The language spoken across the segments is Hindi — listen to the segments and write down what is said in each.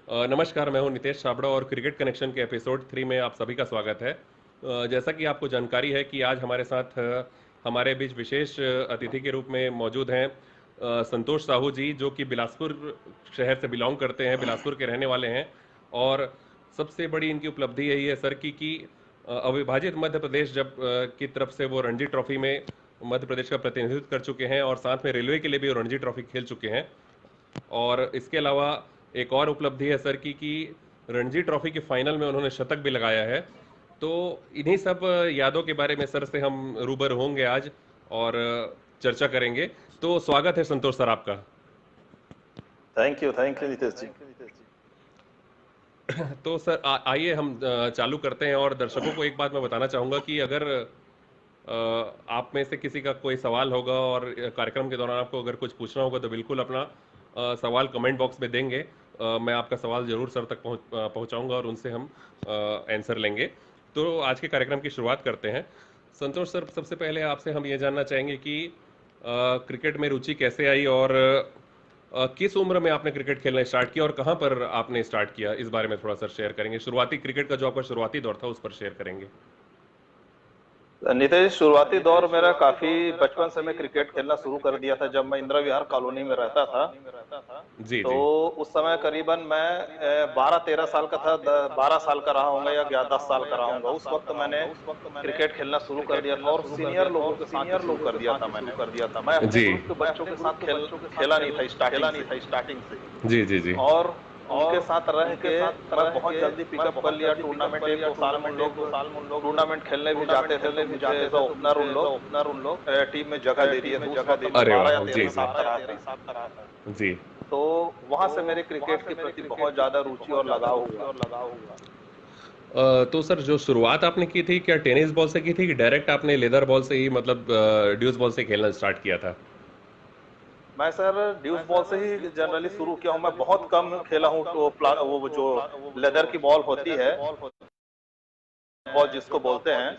नमस्कार, मैं हूं नितेश छाबड़ा और क्रिकेट कनेक्शन के एपिसोड 3 में आप सभी का स्वागत है। जैसा कि आपको जानकारी है कि आज हमारे साथ हमारे बीच विशेष अतिथि के रूप में मौजूद हैं संतोष साहू जी, जो कि बिलासपुर शहर से बिलोंग करते हैं, बिलासपुर के रहने वाले हैं। और सबसे बड़ी इनकी उपलब्धि यही है सर कि अविभाजित मध्य प्रदेश की तरफ से वो रणजी ट्रॉफी में मध्य प्रदेश का प्रतिनिधित्व कर चुके हैं और साथ में रेलवे के लिए भी वो रणजी ट्रॉफी खेल चुके हैं। और इसके अलावा एक और उपलब्धि है सर की कि रणजी ट्रॉफी के फाइनल में उन्होंने शतक भी लगाया है। तो इन्हीं सब यादों के बारे में सर से हम रूबरू होंगे आज और चर्चा करेंगे। तो स्वागत है संतोष सर आपका। थैंक यू नितेश जी। तो सर आइए हम चालू करते हैं। और दर्शकों को एक बात मैं बताना चाहूँगा कि अगर आप में से किसी का कोई सवाल होगा और कार्यक्रम के दौरान आपको अगर कुछ पूछना होगा तो बिल्कुल अपना सवाल कमेंट बॉक्स में देंगे। मैं आपका सवाल जरूर सर तक पहुंचाऊंगा और उनसे हम आंसर लेंगे। तो आज के कार्यक्रम की शुरुआत करते हैं। संतोष सर, सबसे पहले आपसे हम ये जानना चाहेंगे कि क्रिकेट में रुचि कैसे आई और किस उम्र में आपने क्रिकेट खेलना स्टार्ट किया और कहाँ पर आपने स्टार्ट किया, इस बारे में थोड़ा सर शेयर करेंगे। शुरुआती क्रिकेट का जो आपका शुरुआती दौर था उस पर शेयर करेंगे। नितेश, शुरुआती दौर मेरा काफी बचपन से मैं क्रिकेट खेलना शुरू कर दिया था। जब मैं इंदिरा विहार कॉलोनी में रहता था जी तो जी। उस समय करीबन मैं 12-13 साल का था। 12 साल का रहा होगा या 10 साल का रहा होगा। उस वक्त मैंने क्रिकेट खेलना शुरू कर दिया था और सीनियर लोगों के साथ ही शुरू कर दिया था मैंने। मैं अपने जी ग्रुप के बच्चों के साथ खेला नहीं था स्टार्टिंग से। जी जी। जी और उनके साथ रह के मैं बहुत जल्दी पिकअप कर लिया। टूर्नामेंट 1-2 साल में लोग टूर्नामेंट खेलने भी जाते थे तो मुझे एज अ ओपनर उन लोग टीम में जगह दे दिए। तो उस वक्त मैं अरे 12 या वाह, जी 13 जी साल का रहा था। जी। तो वहां से मेरे क्रिकेट के प्रति बहुत ज्यादा रुचि और लगाव हुआ। तो सर, जो शुरुआत आपने की थी क्या टेनिस बॉल से की थी कि डायरेक्ट आपने लेदर बॉल से ही, मतलब ड्यूस बॉल से खेलना स्टार्ट किया था? मैं सर ड्यूस बॉल से ही जनरली शुरू किया हूँ। मैं बहुत कम खेला हूँ। तो वो जो लेदर की बॉल होती है, बॉल जिसको बोलते हैं,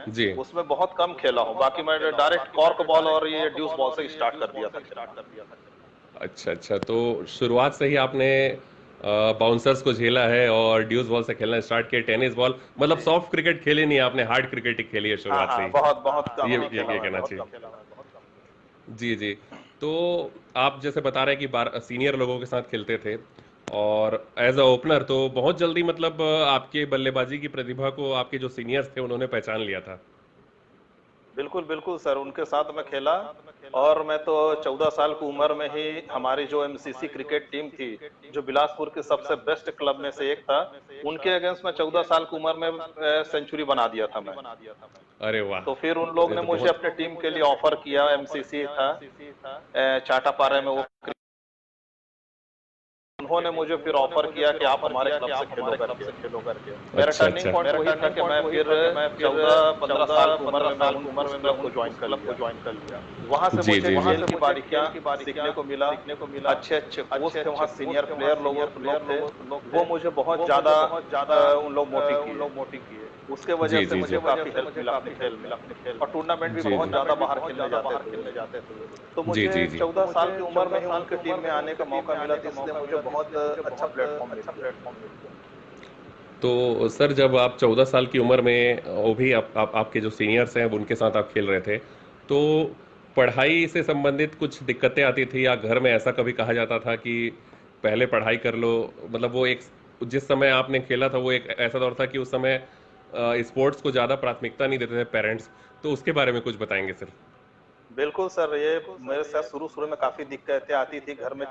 जी। उसमें बहुत कम खेला हूँ। बाकी मैं डायरेक्ट कॉर्क बॉल और ये ड्यूस बॉल से स्टार्ट कर दिया था। अच्छा अच्छा, तो शुरुआत से ही आपने बाउंसर्स को झेला है और ड्यूस बॉल से खेलना स्टार्ट किया। टेनिस बॉल मतलब जी। सॉफ्ट क्रिकेट खेली नहीं आपने, हार्ड क्रिकेट ही खेली है हाँ शुरुआत से हाँ, बहुत बहुत ही, कम ये ही खेला ये मैं, कहना बहुत चाहिए। कम खेला मैं, बहुत कम। जी जी। तो आप जैसे बता रहे हैं कि सीनियर लोगों के साथ खेलते थे और एज अ ओपनर, तो बहुत जल्दी मतलब आपके बल्लेबाजी की प्रतिभा को आपके जो सीनियर्स थे उन्होंने पहचान लिया था। बिल्कुल बिल्कुल सर, उनके साथ मैं खेला। और मैं तो 14 साल की उम्र में ही हमारी जो एमसीसी क्रिकेट टीम थी, जो बिलासपुर के सबसे बेस्ट क्लब में से एक था, उनके अगेंस्ट में 14 साल की उम्र में सेंचुरी बना दिया था मैं। अरे वाह, तो फिर उन तो लोग ये ने तो मुझे बहुत। अपने टीम के लिए ऑफर किया। एमसीसी था चाटापारा में वो। उन्होंने मुझे फिर ऑफर किया कि आप हमारे क्लब से खेलो करके। मेरा अच्छा टर्निंग अच्छा। पॉइंट वही था कि मैं फिर 14-15 साल की उम्र में मैं उस क्लब को ज्वाइन कर लिया। वहां से जी मुझे जी जी। खेल की बारीकियां सीखने को मिला। अच्छे अच्छे कोच थे वहाँ, सीनियर प्लेयर लोग थे। वो मुझे बहुत ज्यादा उन लोग मोटिव किए। उसके वजह जी से जी जी। मुझे काफी हेल्प मिला अपने खेल में। और टूर्नामेंट भी जी बहुत जी। ज्यादा बाहर खेलने जाते थे वो लोग। तो जी मुझे जी जी। 14 साल की उम्र में ही उनके टीम में आने का मौका मिला, तो इसलिए मुझे बहुत अच्छा प्लेटफॉर्म मिल गया। तो सर, जब आप 14 साल की उम्र में वो भी आपके जो सीनियर्स हैं उनके साथ आप खेल रहे थे, तो पढ़ाई से संबंधित कुछ दिक्कतें आती थी या घर में ऐसा कभी कहा जाता था कि पहले पढ़ाई कर लो? मतलब वो एक, जिस समय आपने खेला था वो एक ऐसा दौर था कि उस समय स्पोर्ट्स को ज़्यादा प्राथमिकता नहीं देते थे पेरेंट्स। तो उसके बारे में कुछ बताएंगे सर? बिल्कुल सर, ये मेरे साथ शुरू शुरू में काफी दिक्कतें आती थी। घर में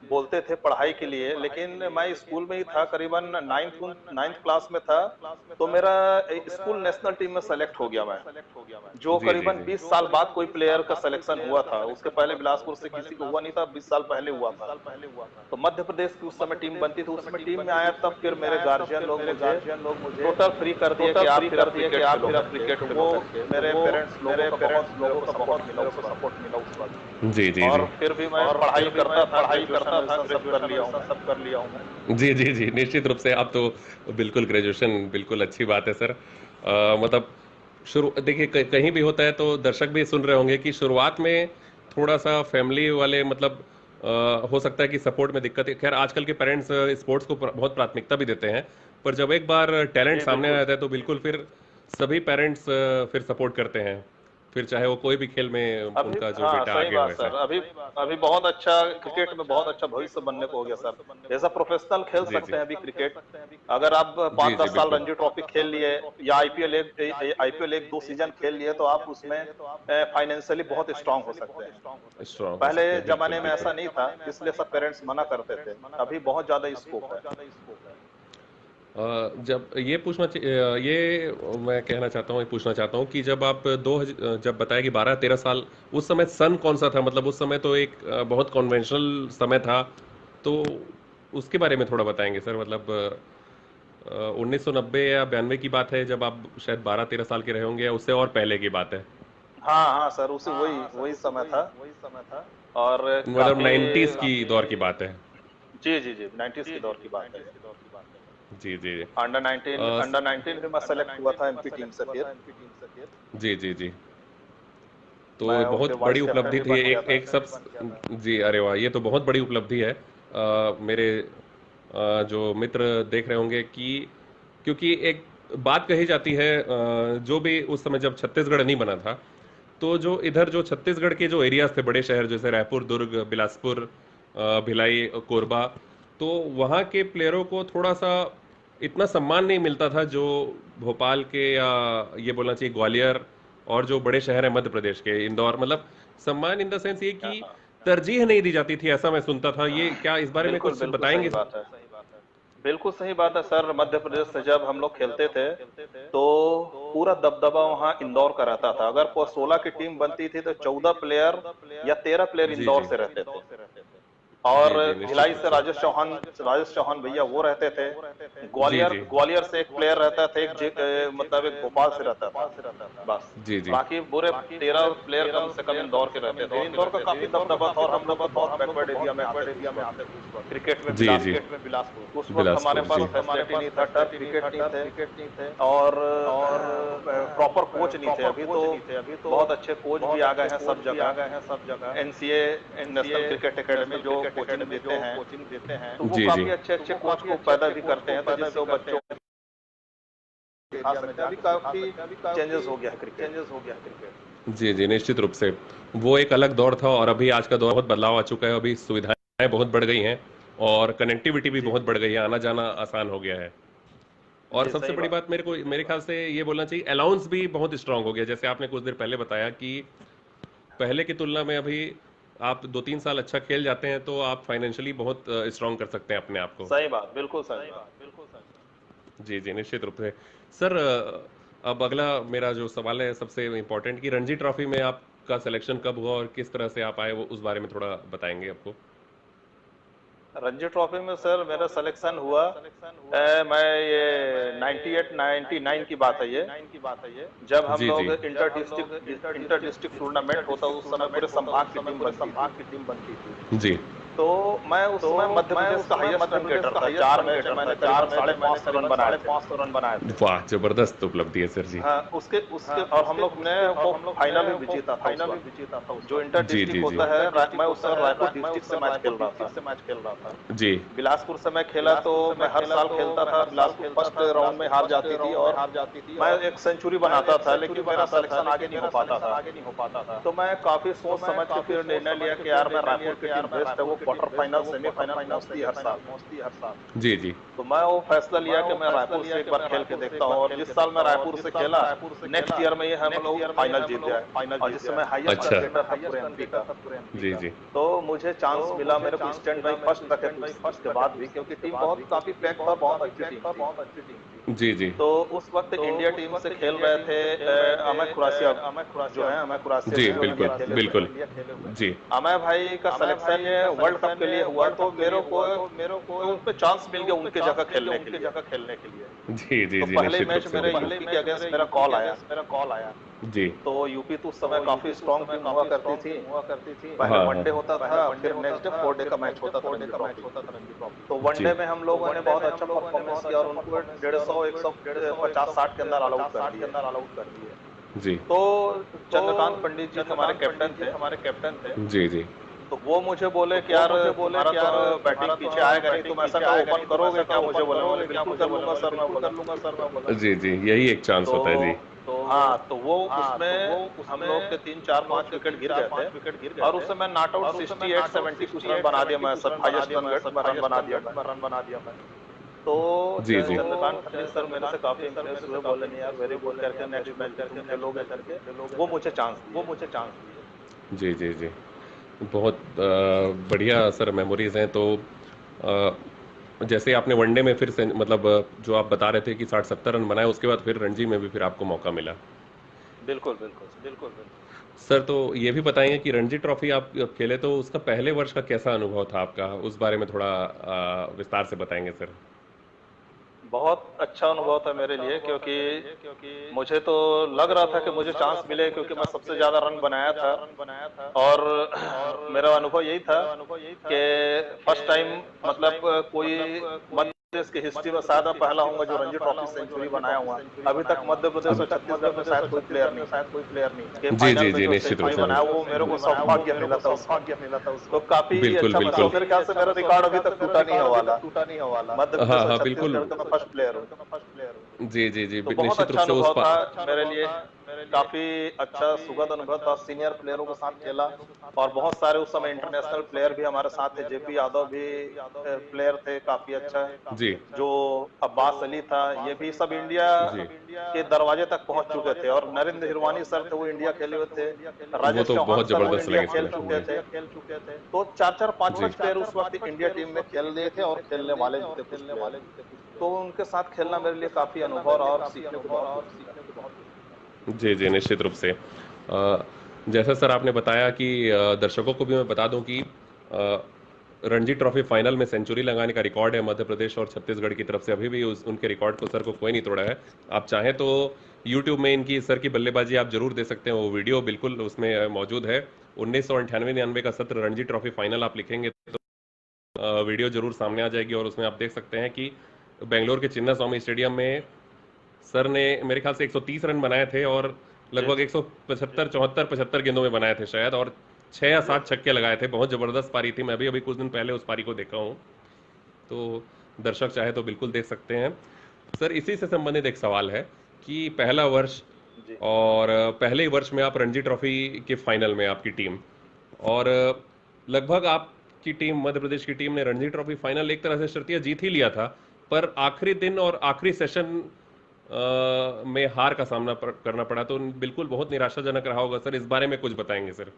बोलते थे पढ़ाई के लिए, लेकिन मैं स्कूल में ही था, करीबन नाइन्थ क्लास में था। तो मेरा स्कूल नेशनल टीम में सेलेक्ट हो गया मैं, जो जी जी करीबन जी। 20 साल बाद कोई प्लेयर का सिलेक्शन हुआ था। उसके पहले बिलासपुर से किसी को हुआ नहीं था, 20 साल पहले हुआ था। तो मध्य प्रदेश की उस समय टीम बनती थी, उसमें टीम में आया। तब फिर मेरे गार्जियन लोग मुझे टोटल फ्री कर दिए कि आप फिर अब क्रिकेट खेलो करके। तो वो मेरे पेरेंट्स लोगों का बहुत मेरे को सपोर्ट मिला उस वक्त। जी जी जी। और फिर भी मैं पढ़ाई करता था, ग्रेजुएशन वेजुएशन सब कर लिया हूँ मैं। जी जी जी, निश्चित रूप से आप तो बिल्कुल ग्रेजुएशन, बिल्कुल अच्छी बात है सर। मतलब शुरू देखिए, कहीं भी होता है तो दर्शक भी सुन रहे होंगे कि शुरुआत में थोड़ा सा फैमिली वाले मतलब हो सकता है कि सपोर्ट में दिक्कत है। खैर आजकल के पेरेंट्स स्पोर्ट्स को बहुत प्राथमिकता भी देते हैं, पर जब एक बार टैलेंट जी सामने आ बिल्कुल। जाता है तो बिल्कुल फिर सभी पेरेंट्स फिर सपोर्ट करते हैं, फिर चाहे वो कोई भी खेल में अभी उनका जो हाँ बेटा सही आगे हो बात ऐसा। सर। अभी अभी बहुत अच्छा क्रिकेट में बहुत अच्छा भविष्य बनने को हो गया सर। ऐसा प्रोफेशनल खेल जी जी सकते हैं अभी क्रिकेट। अगर आप जी पाँच जी दस साल बिल्कुल रणजी ट्रॉफी खेल लिए या आईपीएल एक दो सीजन खेल लिए तो आप उसमें फाइनेंशियली बहुत स्ट्रांग हो सकते हैं। स्ट्रांग हो पहले सकते हैं, बिल्कुल जमाने में बिल्कुल। ऐसा नहीं था, इसलिए सब पेरेंट्स मना करते थे। अभी बहुत ज्यादा स्कोप है। जब ये ये मैं कहना चाहता हूँ, ये पूछना चाहता हूँ कि जब आप जब बताया कि 12-13 साल, उस समय सन कौन सा था? मतलब उस समय तो एक बहुत कॉन्वेंशनल समय था, तो उसके बारे में थोड़ा बताएंगे सर? मतलब 1990 या 92 की बात है जब आप शायद 12-13 साल के रहे होंगे, या उससे और पहले की बात है? हाँ हाँ सर, उसी वही वही समय था। और मतलब काफी 90s की दौर की बात है? जी जी जी 90s के दौर की बात है ये। जी जी अंडर 19 भी मैं सेलेक्ट हुआ था एमपी टीम से फिर। जी जी जी। तो मैं फिर बहुत बड़ी वाइस कैप्टन उपलब्धि भी थी, बन गया एक था। एक सब। जी, अरे वाह, ये तो बहुत बड़ी उपलब्धि है। मेरे जो मित्र देख रहे होंगे कि, क्योंकि एक बात कही जाती है, जो भी उस समय जब छत्तीसगढ़ नहीं बना था, तो जो इधर जो छत्तीसगढ़ के जो एरियाज थे, बड़े शहर जैसे रायपुर, दुर्ग, बिलासपुर, भिलाई, कोरबा, तो वहाँ के प्लेयरों को थोड़ा सा इतना सम्मान नहीं मिलता था जो भोपाल के, या ये बोलना चाहिए ग्वालियर, और जो बड़े शहर है मध्य प्रदेश के, इंदौर, मतलब सम्मान इन द सेंस ये कि हाँ, तरजीह नहीं दी जाती थी, ऐसा मैं सुनता था। ये क्या इस बारे में बिल्कुल कुछ बिल्कुल सही बताएंगे? बात है। बिल्कुल सही बात है सर। मध्य प्रदेश से जब हम लोग खेलते थे तो पूरा दबदबा वहाँ इंदौर का रहता था। अगर 16 की टीम बनती थी तो 14 प्लेयर या 13 प्लेयर जी इंदौर जी से रहते थे। और जी जी, निश्चित भिलाई रूप से से। राजेश चौहान भैया वो रहते थे। जी ग्वालियर जी ग्वालियर से एक प्लेयर रहता था, मतलब एक भोपाल से रहता था। बस जी जी बाकी पूरे 13 प्लेयर कम से कम इंदौर के रहते थे। इंदौर का काफी दबदबा था और हम लोग तो बहुत बैकवर्ड एरिया में आते थे उस वक्त क्रिकेट में। जी जी, बिलासपुर उस वक्त हमारे बिलासपुर पास जी। फैसिलिटी नहीं था, टर्फ विकेट नहीं थे और प्रॉपर कोच नहीं थे। अभी तो बहुत अच्छे कोच भी आ गए हैं सब जगह। एनसीए नेशनल क्रिकेट एकेडमी जो कोचिंग देते हैं तो वो जी जी काफी अच्छे अच्छे कोच को पैदा भी करते हैं, तो जिससे वो बच्चों को सिखा सकते हैं। अभी काफी चेंजेस हो गया है क्रिकेट। जी जी, निश्चित रूप से। वो एक अलग दौर था, और अभी आज का दौर बहुत बदलाव आ चुका है। अभी सुविधाएं बहुत बढ़ गई हैं, और कनेक्टिविटी भी जी बहुत बढ़ गई है, आना जाना आसान हो गया है। और जी सबसे सही बड़ी बात। बात मेरे ख्याल से ये बोलना चाहिए, अलाउंस भी बहुत स्ट्रांग हो गया। जैसे आपने कुछ देर पहले बताया कि पहले की तुलना में अभी आप 2-3 साल अच्छा खेल जाते हैं तो आप फाइनेंशियली बहुत स्ट्रांग कर सकते हैं अपने आप को। सही बात, बिल्कुल सही बात। जी जी, निश्चित रूप से। सर, अब अगला मेरा जो सवाल है सबसे इम्पोर्टेंट, कि रणजी ट्रॉफी में आपका सिलेक्शन कब हुआ और किस तरह से आप आए, वो उस बारे में थोड़ा बताएंगे आपको? रणजी ट्रॉफी में सर मेरा सिलेक्शन हुआ, मैं ये 98 99 की बात है ये। जब हम जी लोग जी इंटर डिस्ट्रिक्ट टूर्नामेंट होता उस समय पूरे संभाग की टीम बनती थी। जी। तो मैं उस समय मध्य प्रदेश का हाईएस्ट रन गेटर था। 4 मैच में मैंने करीबन 550 रन बनाए थे। वाह, जबरदस्त उपलब्धि है सर जी। हाँ, उसके उसके और हम लोग ने वो फाइनल भी जीता था उस वक्त। जो इंटर जी डिस्ट्रिक्ट जी जी होता है, मैं उस समय रायपुर डिस्ट्रिक्ट से मैच खेल रहा था। जी बिलासपुर से मैं खेला तो मैं हर साल खेलता था। बिलासपुर फर्स्ट राउंड में हार जाती थी और मैं एक सेंचुरी बनाता था, लेकिन मेरा सिलेक्शन आगे नहीं हो पाता था। तो मैं काफी सोच समझ के फिर निर्णय लिया कि यार मैं रायपुर की टीम बेस्ट है, वो क्वार्टर फाइनल सेमीफाइनल पहुंचती है हर साल। जी जी तो मैं वो फैसला लिया कि मैं रायपुर से एक बार खेल के देखता हूँ। और जिस साल मैं रायपुर से खेला, नेक्स्ट ईयर में ये हम लोग फाइनल जीत गए, और जिस समय हाईएस्ट रन अच्छा। गेटर था पूरे एमपी का। जी जी तो मुझे चांस मिला, मेरे को स्टैंड बाई फर्स्ट रखे थे उसके बाद भी, क्योंकि टीम बहुत काफी पैक था, बहुत अच्छी टीम थी। जी जी तो उस वक्त इंडिया टीम से खेल रहे थे अमय खुरासिया, जो है अमय खुरासिया जी, जी जो बिल्कुल इंडिया खेले हुए बिल्कुल। हैं। जी अमय भाई का सिलेक्शन वर्ल्ड कप के लिए हुआ, तो मेरे को उन पे चांस मिल गया उनके जगह खेलने के लिए। जी जी तो जी, पहले निश्चित रूप मैच से मेरे बिल्कुल। यूपी के अगेंस्ट मेरा कॉल आया। जी। तो यूपी तो उस समय काफी स्ट्रांग टीम हुआ करती थी। पहले हाँ हाँ वनडे होता था, फिर नेक्स्ट डे 4 डे का मैच होता था रणजी ट्रॉफी। तो जी वनडे में हम लोगों ने बहुत अच्छा परफॉर्मेंस किया और उनको 150 150 60 के अंदर ऑल आउट कर दिए। जी तो चंद्रकांत पंडित जी हमारे कैप्टन थे। जी जी तो वो मुझे बोले कि यार तुम्हारा तो बैटिंग पीछे आएगा नहीं, तुम ऐसा करो ओपन करोगे क्या? मुझे बोले, मैंने बिल्कुल कर लूंगा सर, मैं बोला। जी जी, यही एक चांस होता है जी। तो हाँ, तो वो उसमें हम लोग के 3 4 5 विकेट गिर गए थे, और उस समय नॉट आउट 68 70 कुछ रन बना दिया मैं, सब हाईएस्ट रन बना दिया मैं। तो जी जी चंद्रकांत खत्री सर मेरे से काफी इम्प्रेस हुए, बोले नहीं यार वेरी गुड करके, नेक्स्ट मैच तुम खेलोगे करके, वो मुझे चांस दिए। जी जी जी, बहुत बढ़िया सर मेमोरीज हैं। तो जैसे आपने वनडे में फिर से मतलब जो आप बता रहे थे कि 60 70 रन बनाए, उसके बाद फिर रणजी में भी फिर आपको मौका मिला। बिल्कुल बिल्कुल। सर तो ये भी बताएंगे कि रणजी ट्रॉफी आप खेले तो उसका पहले वर्ष का कैसा अनुभव था आपका, उस बारे में थोड़ा विस्तार से बताएंगे सर। बहुत अच्छा अनुभव था मेरे लिए, क्योंकि मुझे तो लग रहा था कि मुझे चांस मिले, क्योंकि मैं सबसे ज्यादा रन बनाया था। और मेरा अनुभव यही था कि फर्स्ट टाइम मतलब कोई मध्य प्रदेश की हिस्ट्री में शायद मैं पहला हूंगा जो रणजी ट्रॉफी सेंचुरी बनाया हुआ। अभी तक मध्य प्रदेश और छत्तीसगढ़ में शायद कोई प्लेयर नहीं के जी फाइनल जी में जी, जो निश्चित रूप सेंचुरी से बनाया वो मेरे को सौभाग्य मिला था उसमें। तो काफी बिल्कुल अच्छा, बिल्कुल। मतलब मेरे ख्याल से मेरा रिकॉर्ड अभी तक टूटा नहीं है वाला, मध्य हाँ प्रदेश और हाँ बिल्कुल। छत्तीसगढ़ का मैं फर्स्ट प्लेयर हूँ। जी जी जी, तो बहुत निश्चित रूप अच्छा से उस अनुभव था मेरे लिए, काफी अच्छा सुखद अनुभव था, सीनियर प्लेयरों के साथ खेला। और बहुत सारे उस समय इंटरनेशनल प्लेयर भी हमारे साथ थे, जेपी यादव भी प्लेयर थे काफी अच्छा, जी जो अब्बास अली था, ये भी सब इंडिया जी, के दरवाजे तक पहुंच चुके थे। और नरेंद्र हिरवानी सर थे, वो इंडिया खेले हुए थे। वो राजेश तो चौहान बहुत सर वो जबरदस्त इंडिया लेग खेल स्पिनर चुके हैं। थे। तो 4 4 5 5 जी प्लेयर उस वक्त इंडिया टीम में खेल रहे थे, और खेलने वाले भी थे कुछ प्लेयर। तो उनके साथ खेलना मेरे लिए काफी अनुभव और सीखने को बहुत कुछ मिला। जी जी, निश्चित रूप से। जैसा सर आपने बताया कि दर्शकों को भी मैं बता दूं कि रणजी ट्रॉफी फाइनल में सेंचुरी लगाने का रिकॉर्ड है मध्य प्रदेश और छत्तीसगढ़ की तरफ से, अभी भी उनके रिकॉर्ड को सर को कोई नहीं तोड़ा है। आप चाहें तो यूट्यूब में इनकी सर की बल्लेबाजी आप जरूर दे सकते हैं, वो वीडियो बिल्कुल उसमें मौजूद है। 1998-99 का सत्र रणजी ट्रॉफी फाइनल आप लिखेंगे तो वीडियो जरूर सामने आ जाएगी, और उसमें आप देख सकते हैं कि बेंगलोर के चिन्ना स्वामी स्टेडियम में सर ने मेरे ख्याल से 130 रन बनाए थे, और जी लगभग 175 74 75 गेंदों में बनाए थे शायद, और 6 या 7 छक्के लगाए थे। बहुत जबरदस्त पारी थी, मैं भी अभी कुछ दिन पहले उस पारी को देखा हूँ। तो दर्शक चाहे तो बिल्कुल देख सकते हैं। सर इसी से संबंधित एक सवाल है कि पहला वर्ष, जी। और पहले ही वर्ष में आप रणजी ट्रॉफी के फाइनल में आपकी टीम, और लगभग आपकी टीम, मध्य प्रदेश की टीम ने रणजी ट्रॉफी फाइनल एक तरह से शर्तिया जीत ही लिया था, पर आखिरी दिन और आखिरी सेशन में हार का सामना करना पड़ा, तो बिल्कुल बहुत निराशाजनक रहा होगा सर। इस बारे में कुछ बताएंगे सर।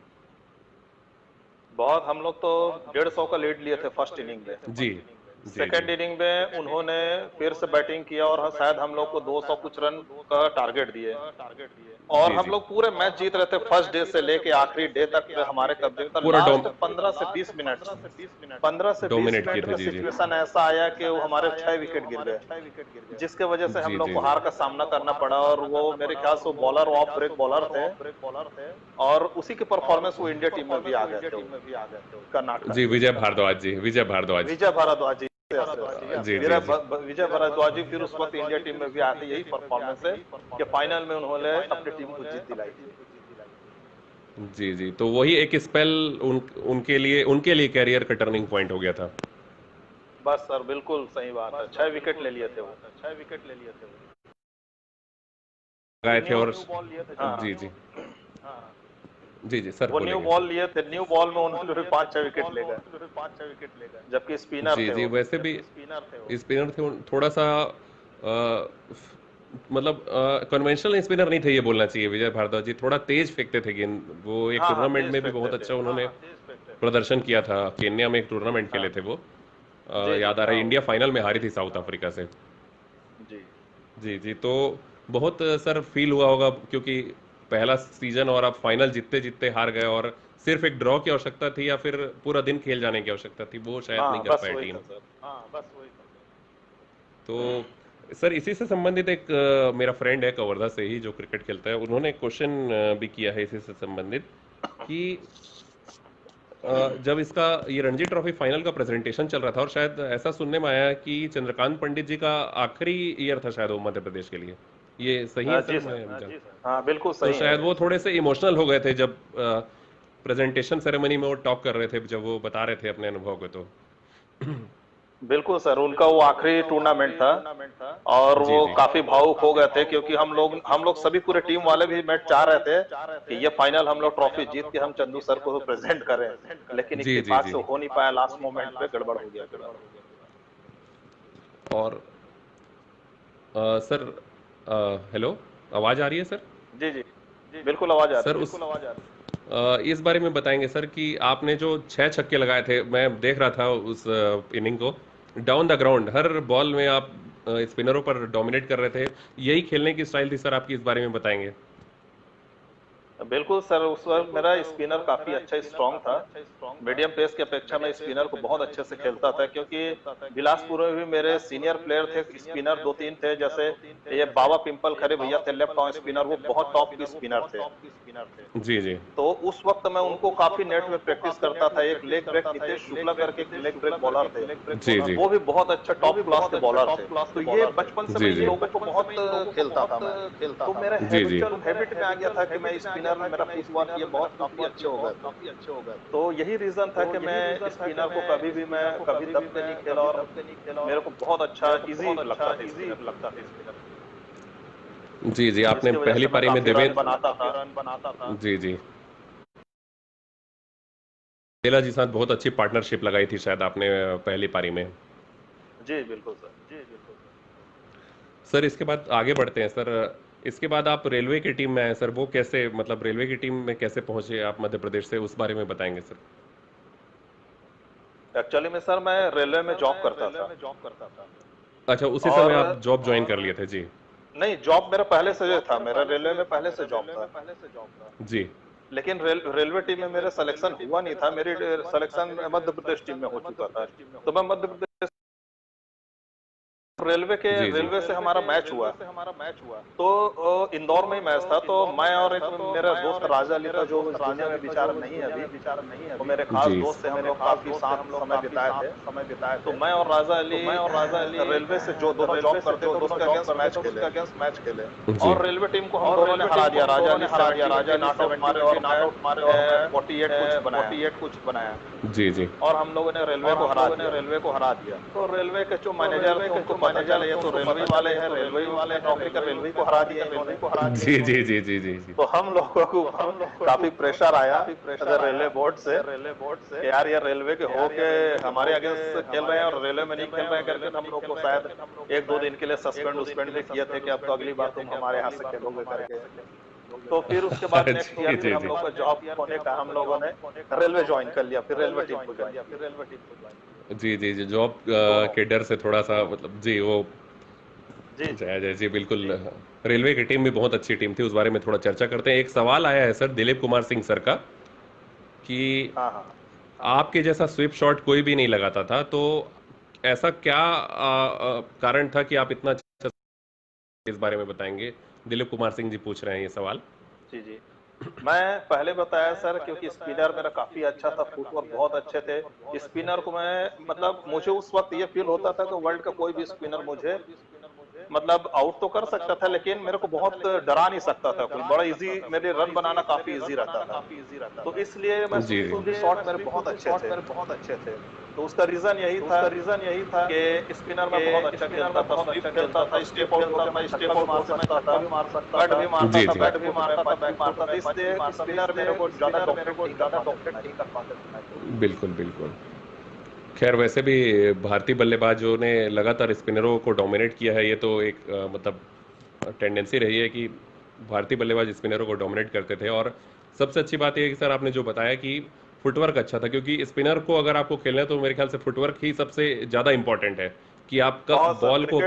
बहुत, हम लोग तो 150 का लीड लिए थे फर्स्ट इनिंग में। जी जी जी सेकेंड इनिंग में उन्होंने फिर से बैटिंग किया, और शायद हम लोग को 200 कुछ रन का टारगेट दिए। और जी हम जी, लोग पूरे मैच जीत रहे थे, फर्स्ट डे से लेके आखिरी डे तक हमारे कब्जे में था। पूरा लास्ट 15 से 20 मिनट 15 से 20 डोमिनेट किए मिनट थे। में जी जी सिचुएशन ऐसा आया कि वो हमारे 6 विकेट गिर गए, जिसके वजह से हम जी लोग जी को हार का सामना करना पड़ा। और वो मेरे ख्याल से बॉलर ऑफ ब्रेक बॉलर थे, और उसी के परफॉर्मेंस वो इंडिया टीम में भी आ गए थे, कर्नाटका जी, के। विजय भारद्वाज जी, विजय भारद्वाज। विजय भारद्वाज जी, जी जी जी विजय भारद्वाज जी फिर उस वक्त इंडिया टीम में भी आए थे। यही परफॉर्मेंस है कि फाइनल में उन्होंने अपनी टीम को जीत दिलाई थी। जी जी, तो वही एक स्पेल उनके लिए कैरियर का टर्निंग पॉइंट हो गया था। बस सर, बिल्कुल सही बात है, 6 विकेट ले लिए थे वो। गए थे न्यू और हाँ, जी जी जी जी, सर वो न्यू बोलेंगे। बॉल लिए थे, न्यू बॉल में उन्होंने भी 5 6 विकेट ले गए, जबकि स्पिनर जी थे जी, वो। वैसे भी स्पिनर थे थोड़ा सा मतलब कन्वेंशनल स्पिनर नहीं थे, ये बोलना चाहिए। विजय भारद्वाज जी थोड़ा तेज फेंकते थे गेंद, वो एक हाँ हाँ, टूर्नामेंट तेज में भी फेंकते बहुत थे। अच्छा उन्होंने प्रदर्शन किया था। केन्या में एक टूर्नामेंट खेले हाँ थे वो, जी जी, याद आ रहा हाँ है, वो इंडिया फाइनल में हारी थी साउथ अफ्रीका से। जी। जी जी, तो बहुत सर फील हुआ होगा, क्योंकि पहला सीजन और आप फाइनल जीतते जीतते हार गए, और सिर्फ एक ड्रॉ की आवश्यकता थी या फिर पूरा दिन खेल जाने की आवश्यकता थी, वो शायद नहीं हाँ कर बस पाए वही टीम। था सर। तो सर इसी से संबंधित एक मेरा फ्रेंड है कवर्धा से ही जो क्रिकेट खेलता है, उन्होंने क्वेश्चन भी किया है इसी से संबंधित कि जब इसका ये रणजी ट्रॉफी फाइनल का प्रेजेंटेशन चल रहा था, और शायद ऐसा सुनने में आया है कि चंद्रकांत पंडित जी का आखिरी ईयर था शायद वो मध्य प्रदेश के लिए, ये सही है जी सर? सर, मैं हाँ बिल्कुल तो सही है। शायद वो थोड़े से इमोशनल हो गए थे जब प्रेजेंटेशन सेरेमनी में वो टॉक कर रहे थे जब वो बता रहे थे अपने अनुभव को तो। बिल्कुल सर, उनका वो आखिरी टूर्नामेंट था और जी वो जी काफी भावुक हो गए थे, क्योंकि हम लोग सभी पूरे टीम वाले भी मैच चाह रहे थे कि ये फाइनल हम लोग ट्रॉफी जीत के हम चंदू सर को प्रेजेंट करें, लेकिन जी जी इत्तेफाक जी। से हो नहीं पाया, लास्ट मोमेंट पे गड़बड़ हो गया पूरा। और सर, हेलो, आवाज़ आ रही है सर? जी जी, बिल्कुल आवाज आ रही सर है। उस इस बारे में बताएंगे सर कि आपने जो 6 छक्के लगाए थे, मैं देख रहा था उस इनिंग को, down the ground her ball में आप स्पिनरों पर डोमिनेट कर रहे थे। यही खेलने की स्टाइल थी सर आपकी, इस बारे में बताएंगे। बिल्कुल सर, उस वक्त मेरा स्पिनर काफी अच्छा स्ट्रांग था। मीडियम पेस की अपेक्षा में स्पिनर को बहुत अच्छे से खेलता था, क्योंकि बिलासपुर में भी मेरे सीनियर प्लेयर थे, स्पिनर दो तीन थे, जैसे ये बाबा पिंपल खरे भैया थे लेफ्ट आर्म स्पिनर, वो बहुत टॉप की स्पिनर थे। जी जी तो उस वक्त मैं उनको काफी नेट में प्रैक्टिस करता था। एक लेग ब्रेक नितेश शुक्ला करके एक लेग ब्रेक बॉलर थे, जी जी वो भी बहुत अच्छा टॉप क्लास के बॉलर थे। तो ये बचपन से मैं जी इन जी लोगों को बहुत खेलता था मैं। तो मेरा जी जी हैबिचुअल हैबिट में आ गया था कि मैं स्पिनर, मेरा फुटवर्क ये बहुत काफी अच्छे हो गए थे। तो यही रीजन था कि मैं स्पिनर को कभी भी, मैं कभी दब के नहीं खेला, और मेरे को बहुत अच्छा इजी लगता था स्पिनर, जी जी। आपने जिसकी वजह पहली से मैं पारी में काफी रन देवेंद्र, बनाता था। जी जी, देला जी साथ बहुत अच्छी पार्टनरशिप लगाई थी शायद आपने पहली पारी में। जी बिल्कुल सर। सर इसके बाद आगे बढ़ते हैं सर। इसके बाद आप रेलवे की टीम में आए सर, वो कैसे, मतलब रेलवे की टीम में कैसे पहुंचे आप मध्य प्रदेश से, उस बारे में बताएंगे सर। एक्चुअली में सर, मैं रेलवे में जॉब करता था, अच्छा, उसी समय और आप जॉब ज्वाइन कर लिए थे? जी नहीं, जॉब मेरा पहले से जो था, मेरा रेलवे में पहले से जॉब था। जी लेकिन रेलवे टीम में मेरा सिलेक्शन हुआ नहीं था, मेरी सिलेक्शन मध्य प्रदेश टीम में हो चुका था। तो मैं मध्य प्रदेश जी जी रेलवे से हमारा मैच हुआ। तो इंदौर में ही मैच था, तो मैं और एक मेरा दोस्त राजा अली था, जो इस दुनिया में बेचारा नहीं है अभी, वो मेरे खास जी दोस्त थे, हम लोग काफी साथ समय बिताए थे। तो मैं और राजा अली रेलवे से जो दोनों जॉब करते थे, उसके अगेंस्ट मैच खेले, जी और रेलवे टीम को हम दोनों ने हरा दिया। राजा अली 78 नॉट आउट मारे और मैं 48 कुछ बनाया, जी जी और हम लोगों ने रेलवे को हरा दिया। तो रेलवे के जो मैनेजर थे, उनको पता चला ये तो रेलवे वाले हैं, रेलवे में नौकरी कर, रेलवे को हरा दिया इन्होंने। जी जी जी जी जी जी तो हम लोगों को ऊपर काफी प्रेशर आया रेलवे बोर्ड से कि यार ये रेलवे के होके हमारे अगेंस्ट खेल रहे हैं और रेलवे में नहीं खेल रहे हैं करके, हम लोग को शायद एक दो दिन के लिए सस्पेंड भी किए थे कि अब तो अगली बार तुम हमारे यहाँ से खेलोगे करके। तो फिर उसके बाद नेक्स्ट ईयर जी फिर जी हम जी लोग का जॉब होने का, हम लोगों ने रेलवे ज्वाइन कर लिया, फिर रेलवे टीम को ज्वाइन किया। जी जी जी। जॉब तो के डर से थोड़ा सा, मतलब जी वो, जी जी जय जय जी, बिल्कुल। रेलवे की टीम भी बहुत अच्छी टीम थी, उस बारे में थोड़ा चर्चा करते हैं। एक सवाल आया है सर दिलीप कुमार सिंह सर का, कि हाँ हाँ। आपके जैसा स्वीप शॉट कोई भी नहीं लगाता था, तो ऐसा क्या कारण था कि आप इतना अच्छा, इस बारे में बताएंगे। दिलीप कुमार सिंह जी पूछ रहे हैं ये सवाल। जी जी, मैं पहले बताया सर, क्योंकि स्पिनर मेरा काफी अच्छा था, फुटवर्क बहुत अच्छे थे। स्पिनर को मैं, मतलब मुझे उस वक्त ये फील होता था कि वर्ल्ड का कोई भी स्पिनर मुझे मतलब आउट तो कर सकता था, लेकिन मेरे को बहुत डरा नहीं सकता था कोई, बड़ा इजी, मेरे रन बनाना काफी इजी रहता था। तो इसलिए मैं जी स्वीप भी शॉट मेरे बहुत अच्छे थे। तो उसका रीजन यही था कि स्पिनर में बहुत अच्छा खेलता था, स्वीप खेलता था, स्टेप आउट होकर मैं छक्का भी मार सकता था, कट भी मारता जी था, जी बैकफुट में पंच भी मारता था, इसलिए स्पिनर मेरे को ज्यादा डोमिनेट नहीं कर पाते थे मैच में। बिल्कुल बिल्कुल। खैर वैसे भी भारतीय बल्लेबाजों ने लगातार स्पिनरों को डोमिनेट किया है, ये तो एक मतलब टेंडेंसी रही है कि भारतीय बल्लेबाज स्पिनरों को डोमिनेट करते थे। और सबसे अच्छी बात यह है कि सर आपने जो बताया कि फुटवर्क अच्छा था, क्योंकि स्पिनर को अगर आपको खेलना है तो मेरे ख्याल से फुटवर्क ही सबसे ज़्यादा इंपॉर्टेंट है, कि आप कब बहुत सर, बॉल को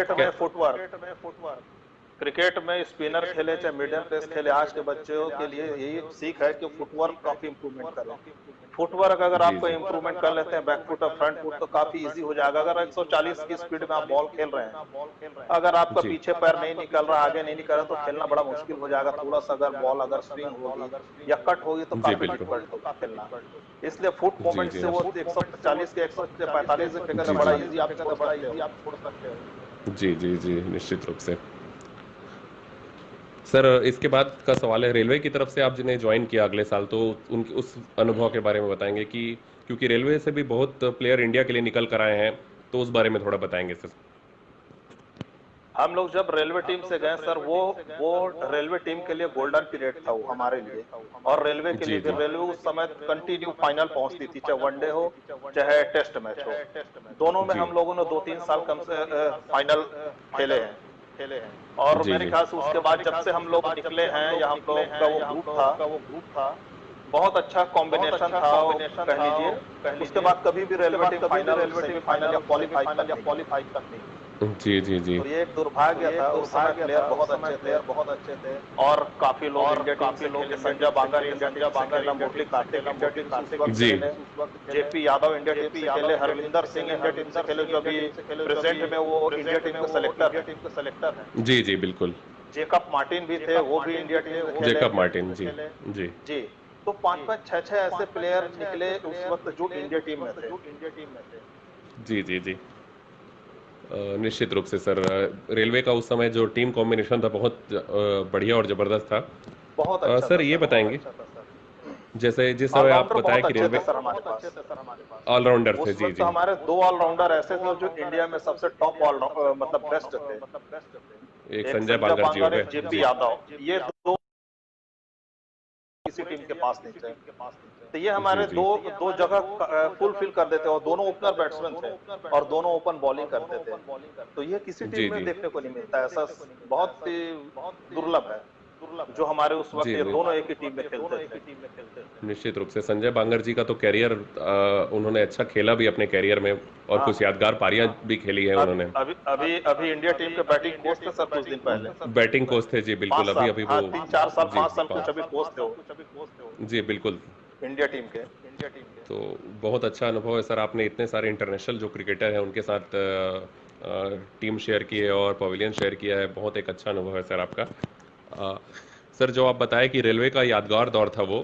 क्रिकेट में स्पिनर खेले चाहे मीडियम पेस खेले, आज के बच्चों के लिए यही सीख है कि फुटवर्क काफी इंप्रूवमेंट करें। फुटवर्क अगर जी आपको जी इंप्रूवमेंट कर लेते हैं, बैक फुट और फ्रंट फुट, तो काफी इजी हो जाएगा। अगर 140 की स्पीड में आप बॉल खेल रहे हैं, अगर आपका जी पीछे पैर नहीं निकल रहा, आगे नहीं निकल रहा, तो खेलना बड़ा मुश्किल हो जाएगा। थोड़ा सा अगर बॉल अगर स्विंग होगी या कट होगी तो जी काफी बिल्कुल। डिफिकल्ट होगा खेलना। इसलिए फुट जी मूवमेंट जी से वो 140 के 145 से फेंका जी तो बड़ा जी इजी आप छोड़ सकते हो। जी जी जी, निश्चित रूप से। सर इसके बाद का सवाल है, रेलवे की तरफ से आप जिन्हें ज्वाइन किया अगले साल, तो उनके उस अनुभव के बारे में बताएंगे कि क्योंकि रेलवे से भी बहुत प्लेयर इंडिया के लिए निकल कर आए हैं, तो उस बारे में थोड़ा बताएंगे सर। हम लोग जब रेलवे टीम से गए सर, वो रेलवे टीम के लिए गोल्डन पीरियड था वो हमारे लिए, और रेलवे के जी लिए भी। जी रेलवे उस समय कंटिन्यू फाइनल पहुंचती थी, चाहे वनडे हो चाहे टेस्ट मैच हो। दोनों में जी हम लोगों ने 2-3 साल कम से फाइनल खेले हैं। और जी मेरे जी ख्याल से उसके बाद जब से हम लोग निकले हैं, या हम लोग का वो ग्रुप था, बहुत अच्छा कॉम्बिनेशन था, कह लीजिए। उसके बाद कभी भी रेलवे टीम फाइनल, सेमीफाइनल या क्वालिफाई तक नहीं गई। जी जी जी तो ये एक दुर्भाग्य था। उस समय प्लेयर बहुत अच्छे थे, और काफी लोग इंडिया टीम से खेले। संजय बांगर इंडिया टीम से खेला, मुरली कार्तिक इंडिया टीम से उस वक्त जी खेले, जेपी यादव इंडिया टीम से खेले, हरविंदर सिंह इंडिया टीम से खेले, जो अभी प्रेजेंट में वो इंडिया टीम के सेलेक्टर हैं। जी जी बिल्कुल। जेकब मार्टिन भी थे, वो भी इंडिया टीम से खेले। जेकब मार्टिन जी जी जी। तो 5-5 6-6 ऐसे प्लेयर निकले उस वक्त जो इंडिया टीम में थे। जी जी जी निश्चित रूप से सर, रेलवे का उस समय जो टीम कॉम्बिनेशन था बहुत बढ़िया और जबरदस्त था। बहुत अच्छा था सर ये सर, बहुत बताएंगे, अच्छा था सर। जैसे जिस समय आप ऑलराउंडर बताया बहुत कि अच्छे थे रेलवे सर हमारे पास। ऑलराउंडर थे, उस जी वक्त जी। हमारे 2 ऑलराउंडर ऐसे थे जो इंडिया में सबसे टॉप मतलब बेस्ट थे। एक एक संजय संजय बांगर जी हो बांगर, गए, एक जेपी जी यादव, ये दो किसी टीम के पास नहीं थे। तो ये जी हमारे जी दो दो जगह फुलफिल कर देते, और दोनों ओपनर बैट्समैन थे, और दोनों ओपन बॉलिंग करते थे। तो ये किसी टीम जी में जी देखने को नहीं मिलता। ऐसा बहुत ही दुर्लभ है, जो हमारे उस वक्त जी ये दोनों एक ही टीम में खेलते थे। निश्चित रूप से संजय बांगर जी का तो कैरियर, उन्होंने अच्छा खेला भी अपने कैरियर में, और हाँ कुछ यादगार पारियां भी खेली है अभी उन्होंने। अभी अभी अभी इंडिया टीम के बैटिंग कोच थे सर कुछ दिन पहले। बैटिंग कोच थे जी, पांच बिल्कुल। अभी साल अभी वो, हाँ 3-4 साल, जी 5 साल कुछ अभी कोच थे वो जी बिल्कुल। इंडिया टीम के। तो बहुत अच्छा अनुभव है सर, आपने इतने सारे इंटरनेशनल जो क्रिकेटर हैं उनके साथ टीम शेयर की है और पवेलियन शेयर किया है, बहुत एक अच्छा अनुभव है सर आपका। अ, सर जो आप बताए कि रेलवे का यादगार दौर था वो,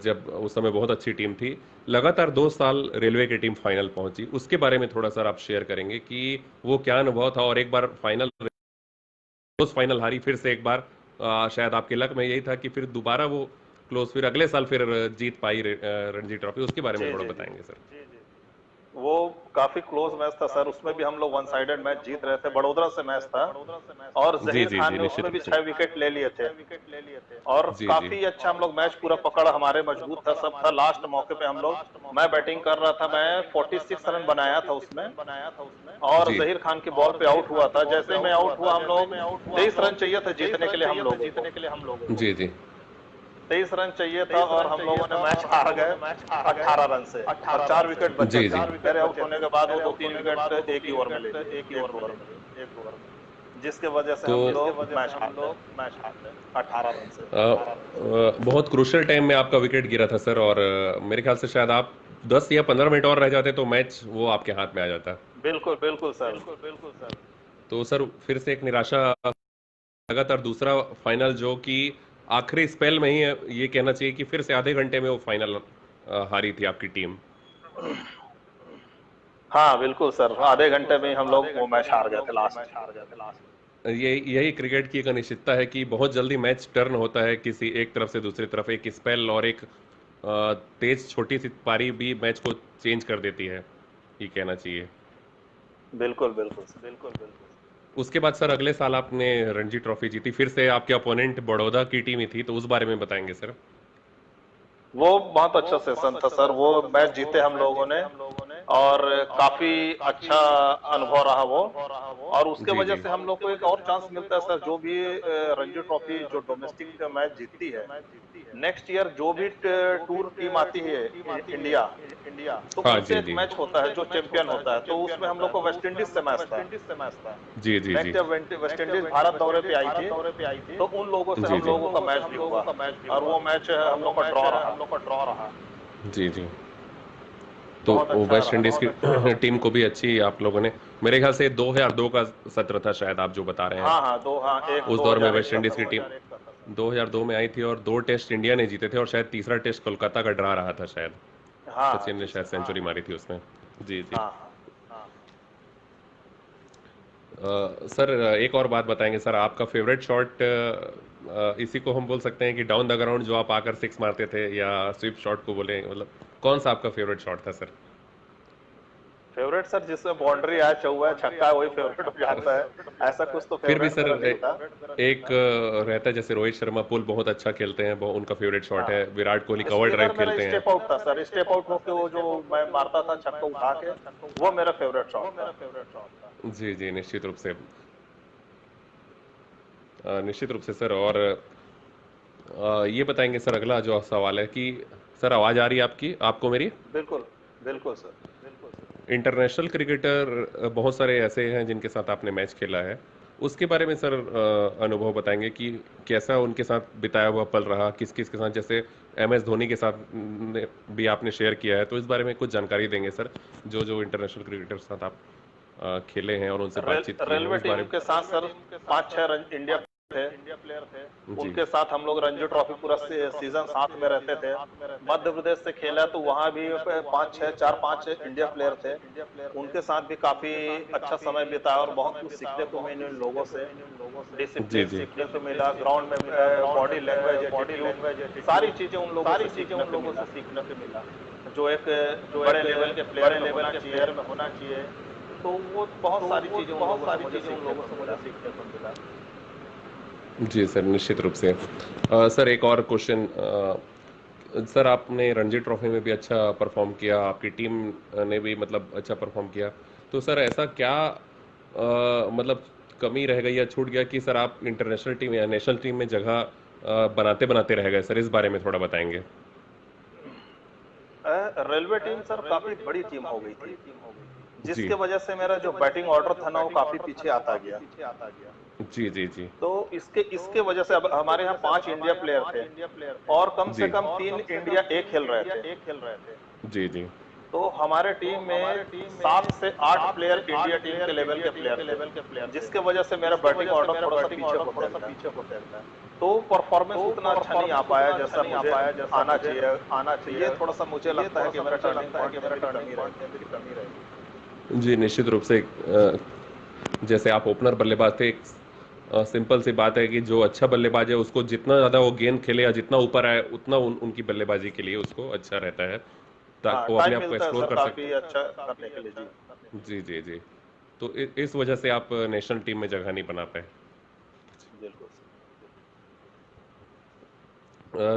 जब उस समय बहुत अच्छी टीम थी, लगातार 2 साल रेलवे की टीम फाइनल पहुंची, उसके बारे में थोड़ा सर आप शेयर करेंगे कि वो क्या अनुभव था, और एक बार फाइनल, क्लोज फाइनल हारी, फिर से एक बार शायद आपके लक में यही था कि फिर दोबारा वो क्लोज, फिर अगले साल फिर जीत पाई रणजी ट्रॉफी, उसके बारे में जी थोड़ा जी जी बताएंगे सर। वो काफी क्लोज मैच था सर। उसमें भी हम लोग वन साइडेड मैच जीत रहे थे, बड़ोदरा से मैच था, और जी जहीर जी खान जी ने निश्चित उसमें रूप भी से। 6 विकेट ले लिए थे। और जी जी काफी अच्छा हम लोग मैच पूरा पकड़, हमारे मजबूत था, सब था। लास्ट मौके पे हम लोग, मैं बैटिंग कर रहा था, मैं 46 रन बनाया था उसमें, और जी जहीर खान की बॉल पे आउट हुआ था। जैसे ही मैं आउट हुआ, हम लोग 23 रन चाहिए था जीतने के लिए हम लोगों को। जी जी 23 रन चाहिए था, और हम लोगों ने मैच हार गए 18 रन से, और 4 विकेट बचे जी थे। जी मेरे आउट होने के बाद वो 2-3 विकेट एक ही ओवर में ले लिए, एक ओवर में, जिसके वजह से तो हम लोग मैच हार गए 18 रन से। बहुत क्रूशियल टाइम में आपका विकेट गिरा था सर, और मेरे ख्याल से शायद आप 10 या 15 मिनट और रह जाते तो मैच वो आपके हाथ में आ जाता। बिल्कुल बिल्कुल सर। तो सर फिर से एक निराशा, लगातार दूसरा फाइनल जो कि आखिरी स्पेल में ही ये कहना चाहिए कि फिर से आधे घंटे में वो फाइनल हारी थी आपकी टीम। हाँ बिल्कुल सर, आधे घंटे में ही हम लोग वो मैच हार गए थे लास्ट। ये यही क्रिकेट की एक अनिश्चितता है कि बहुत जल्दी मैच टर्न होता है किसी एक तरफ से दूसरी तरफ, एक स्पेल और एक तेज छोटी सी पारी भी मैच को चेंज कर देती है, ये कहना चाहिए। बिल्कुल बिल्कुल सर। उसके बाद सर अगले साल आपने रणजी ट्रॉफी जीती, फिर से आपके अपोनेंट बड़ौदा की टीम ही थी, तो उस बारे में बताएंगे सर। वो बहुत अच्छा सेशन था सर, वो मैच जीते हम लोगों ने, और काफी अच्छा अनुभव रहा वो। और उसके जी वजह जी से हम लोग को एक और चांस मिलता है सर, जो भी रणजी ट्रॉफी जो डोमेस्टिक मैच जीतती है, नेक्स्ट ईयर जो भी टूर टीम आती है इंडिया, तो हाँ उनसे जी एक जी मैच होता है जो चैंपियन होता है। तो उसमें हम लोग को वेस्ट इंडीज से मैच था। जी जी जी next year West Indies Bharat दौरे पे आई थी, तो उन लोगों से जी हम जी लोगों का मैच भी हुआ, और वो मैच हम लोग का ड्रॉ रहा। जी जी तो बहुत अच्छा वेस्ट रहा, इंडीज बहुत की अच्छा रहा। टीम को भी अच्छी आप लोगों ने, मेरे ख्याल से 2002 का सत्र था शायद आप जो बता रहे हैं, हाँ हाँ, एक उस दो दौर में हजार एक वेस्ट का इंडीज की सत्र टीम था। 2002 में आई थी, और 2 टेस्ट इंडिया ने जीते थे, और शायद तीसरा टेस्ट कोलकाता का ड्रा रहा था शायद, हाँ हाँ सचिन ने जी शायद सर। सेंचुरी मारी थी उसमें। जी जी हाँ हाँ। सर एक और बात बताएंगे सर, आपका फेवरेट शॉट इसी को हम बोल सकते हैं कि डाउन द ग्राउंड जो आप आकर सिक्स मारते थे, या स्वीप शॉट को बोले, मतलब कौन सा आपका फेवरेट शॉट था सर? फेवरेट सर, जिसमें बाउंड्री आए, चौवा छक्का, वही फेवरेट हो जाता है। ऐसा कुछ तो फिर भी फेवरेट सर मेरा नहीं था। एक रहता है, जैसे रोहित शर्मा पुल बहुत अच्छा खेलते हैं, वो उनका फेवरेट शॉट है। हाँ, Virat Kohli cover drive spinner मेरा खेलते हैं। स्टेप आउट था सर, स्टेप आउट होके वो जो मैं मारता था छक्का उठा के, वो मेरा फेवरेट शॉट था। जी जी, निश्चित रूप से। निश्चित रूप से सर। और ये बताएंगे सर, अगला जो सवाल है कि सर आवाज़ आ रही है आपकी, आपको मेरी? बिल्कुल, बिल्कुल सर। इंटरनेशनल क्रिकेटर बहुत सारे ऐसे हैं जिनके साथ आपने मैच खेला है, उसके बारे में सर अनुभव बताएंगे कि कैसा उनके साथ बिताया हुआ पल रहा, किस किस के साथ, जैसे MS धोनी के साथ भी आपने शेयर किया है, तो इस बारे में कुछ जानकारी देंगे सर, जो जो इंटरनेशनल क्रिकेटर के साथ आप खेले हैं और उनसे बातचीत की है रेलवे उस बारे टीम में। के साथ सर 5-6 इंडिया प्लेयर थे। जी उनके साथ हम लोग रणजी ट्रॉफी पूरा सीजन साथ में रहते थे। मध्य प्रदेश से खेला तो वहां भी 5-6 इंडिया प्लेयर थे। उनके साथ भी काफी अच्छा समय बिताया और बहुत कुछ सीखने को मिला इन लोगों से। जी डिसिप्लिन जी सीखने को मिला, ग्राउंड में बॉडी लैंग्वेज, एटीट्यूड, सारी चीजें उन लोगों से सीखने को मिला, जो एक बड़े लेवल के प्लेयर में होना चाहिए। तो वो बहुत सारी चीजें उन लोगों से मुझे सीखने को मिला। जी सर, निश्चित रूप से। सर एक और क्वेश्चन, सर आपने रणजी ट्रॉफी में भी अच्छा परफॉर्म किया, आपकी टीम ने भी मतलब अच्छा परफॉर्म किया, तो सर ऐसा क्या मतलब कमी रह गई या छूट गया कि सर आप इंटरनेशनल टीम या नेशनल टीम में जगह बनाते बनाते रह गए सर, इस बारे में थोड़ा बताएंगे? रेलवे टीम सर काफी बड़ी टीम हो गई थी, जी जिसके वजह से मेरा जो बैटिंग ऑर्डर था ना, वो काफी पीछे आता गया। जी जी जी तो इसके इसके वजह से अब हमारे यहाँ 5 इंडिया प्लेयर थे और कम से जी कम 3 इंडिया ए खेल रहे थे। जी जी तो हमारे टीम में 7 से 8 प्लेयर इंडिया टीम के लेवल के प्लेयर थे, जिसके वजह से मेरा बैटिंग ऑर्डर थोड़ा सा पीछे होते था। तो परफॉर्मेंस उतना अच्छा नहीं आ पाया जैसा मुझे आना चाहिए। तो ये थोड़ा सा मुझे लगता है कि मेरा टर्निंग पॉइंट में मेरी कमी रही। जी, निश्चित रूप से। जैसे आप ओपनर बल्लेबाज थे, एक सिंपल सी बात है कि जो अच्छा बल्लेबाज है उसको जितना ज़्यादा वो गेंद खेले या जितना ऊपर आए उतना उनकी बल्लेबाजी के लिए उसको अच्छा रहता है, हाँ, ताकि वो अपने टाइम आप को मिलता है एक्सप्लोर सर कर काफी सकते। अच्छा करने के लिए। जी, जी जी जी। तो इस वजह से आप नेशनल टीम में जगह नहीं बना पाए। बिल्कुल।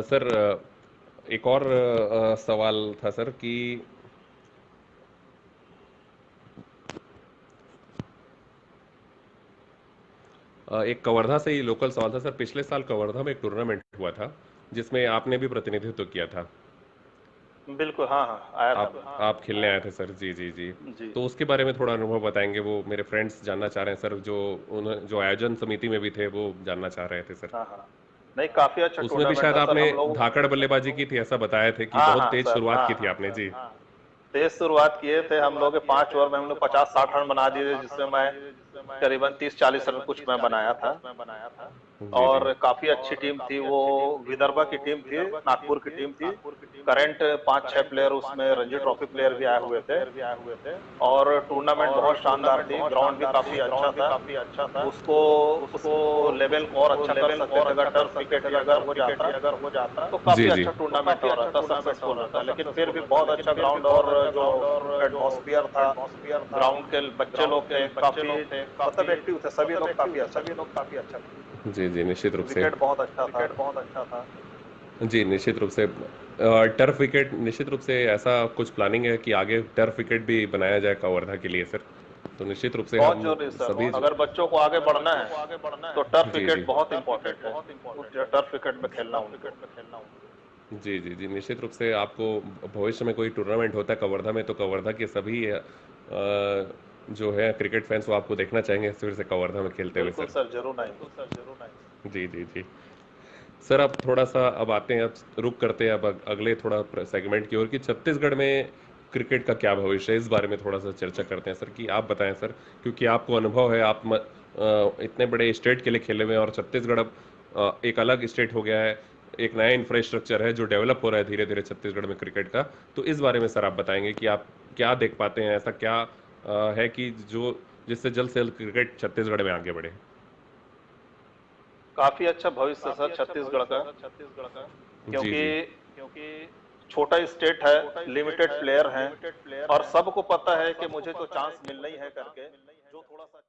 सर एक और सवाल था सर कि एक कवर्धा से ही लोकल सवाल था सर। पिछले साल कवर्धा में एक टूर्नामेंट हुआ था जिसमें आपने भी प्रतिनिधित्व किया था। बिल्कुल, हाँ हाँ, आया था मैं। आप खेलने आए थे सर, जी जी जी। जी, तो उसके बारे में थोड़ा अनुभव बताएंगे, वो मेरे फ्रेंड्स जानना चाह रहे हैं सर, जो जो आयोजन समिति में भी थे वो जानना चाह रहे थे सर। हाँ हाँ, नहीं काफी अच्छा उसमें भी टूर्नामेंट शायद था सर, आपने हम लोग। धाकड़ बल्लेबाजी की थी, ऐसा बताया थे कि हाँ बहुत हाँ तेज सर, शुरुआत हाँ की थी हाँ आपने। जी तेज शुरुआत किए थे हम लोग। 5 ओवर में हम लोग 50-60 रन बना दिए थे, जिसमें मैं करीबन 30-40 रन कुछ मैं बनाया था। जी जी और काफी अच्छी टीम थी वो, विदर्भा की टीम थी, नागपुर की टीम थी। करंट 5-6 प्लेयर उसमें रणजी ट्रॉफी प्लेयर भी आए हुए थे। और टूर्नामेंट बहुत शानदार थी, ग्राउंड भी काफी अच्छा था। उसको उसको लेवल को और अच्छा कर सकते थे अगर टर्फ विकेट भी अगर हो जाता, तो जी काफी जी अच्छा टूर्नामेंट हो रहा था, सक्सेसफुल रहता। लेकिन फिर भी बहुत अच्छा ग्राउंड और जो एटमॉस्फेयर था, ग्राउंड के बच्चे लोग थे काफी, मतलब एक्टिव थे सभी लोग, काफी अच्छा था। जी जी, निश्चित रूप से। विकेट बहुत अच्छा था। जी, निश्चित रूप से। टर्फ विकेट, निश्चित रूप से ऐसा कुछ प्लानिंग है कि आगे टर्फ विकेट भी बनाया जाए कवर्धा के लिए सर, तो निश्चित रूप से बहुत हम जरूरी सर, सभी अगर बच्चों को आगे बढ़ना है तो टर्फ जी जी विकेट बहुत इंपॉर्टेंट है। उस टर्फ विकेट में खेलना उनको। जी जी जी, निश्चित रूप से। आपको भविष्य में कोई टूर्नामेंट होता है कवर्धा में, तो कवर्धा के सभी जो है क्रिकेट फैंस वो आपको देखना चाहेंगे फिर से कवर्धा में खेलते हुए बिल्कुल सर। सर, जरूर आएंगे। जी जी जी। सर अब थोड़ा सा अब आते हैं, अब रुक करते हैं अब अगले थोड़ा सेगमेंट की ओर, कि छत्तीसगढ़ में क्रिकेट का क्या भविष्य है, इस बारे में थोड़ा सा चर्चा करते हैं सर, कि आप बताएं सर, क्योंकि आपको अनुभव है, आप इतने बड़े स्टेट के लिए खेले हुए हैं, और छत्तीसगढ़ अब एक अलग स्टेट हो गया है, एक नया इंफ्रास्ट्रक्चर है जो डेवलप हो रहा है धीरे धीरे छत्तीसगढ़ में क्रिकेट का। तो इस बारे में सर आप बताएंगे कि आप क्या देख पाते हैं, ऐसा क्या है कि जो जिससे जल्द से जल्द क्रिकेट छत्तीसगढ़ में आगे बढ़े? काफी अच्छा भविष्य सर छत्तीसगढ़ का, जी क्योंकि जी। छोटा स्टेट है, लिमिटेड प्लेयर हैं, और सबको पता है कि मुझे तो चांस मिलना ही है करके, जो थोड़ा सा